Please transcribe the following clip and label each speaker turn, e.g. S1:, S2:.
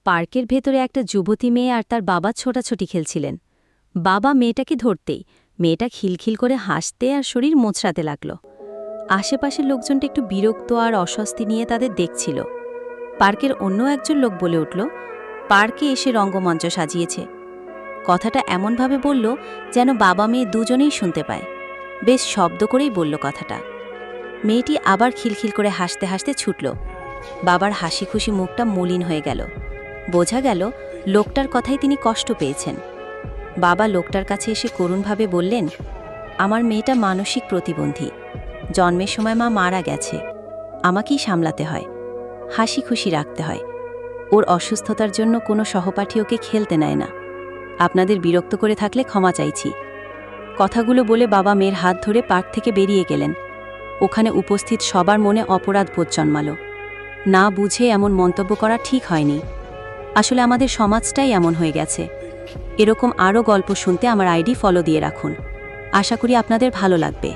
S1: পার্কের ভেতরে একটা যুবতী মেয়ে আর তার বাবা ছোটাছুটি খেলছিলেন। বাবা মেয়েটাকে ধরতেই মেয়েটা খিলখিল করে হাসতে আর শরীর মোচড়াতে লাগল। আশেপাশের লোকজনটা একটু বিরক্ত আর অস্বস্তি নিয়ে তাদের দেখছিল। পার্কের অন্য একজন লোক বলে উঠল, পার্কে এসে রঙ্গমঞ্চ সাজিয়েছে। কথাটা এমনভাবে বলল যেন বাবা মেয়ে দুজনেই শুনতে পায়। বেশ শব্দ করেই বলল কথাটা। মেয়েটি আবার খিলখিল করে হাসতে হাসতে ছুটল। বাবার হাসি খুশি মুখটা মলিন হয়ে গেল। বোঝা গেল লোকটার কথায় তিনি কষ্ট পেয়েছেন। বাবা লোকটার কাছে এসে করুণভাবে বললেন, আমার মেয়েটা মানসিক প্রতিবন্ধী। জন্মের সময় মা মারা গেছে। আমাকেই সামলাতে হয়, হাসি খুশি রাখতে হয়। ওর অসুস্থতার জন্য কোনো সহপাঠী ওকে খেলতে নেয় না। আপনাদের বিরক্ত করে থাকলে ক্ষমা চাইছি। কথাগুলো বলে বাবা মেয়ের হাত ধরে পার্ক থেকে বেরিয়ে গেলেন। ওখানে উপস্থিত সবার মনে অপরাধ বোধ জন্মালো। না বুঝে এমন মন্তব্য করা ঠিক হয়নি। আসলে আমাদের সমাজটাই এমন হয়ে গেছে। এরকম আরও গল্প শুনতে আমার আইডি ফলো দিয়ে রাখুন। আশা করি আপনাদের ভালো লাগবে।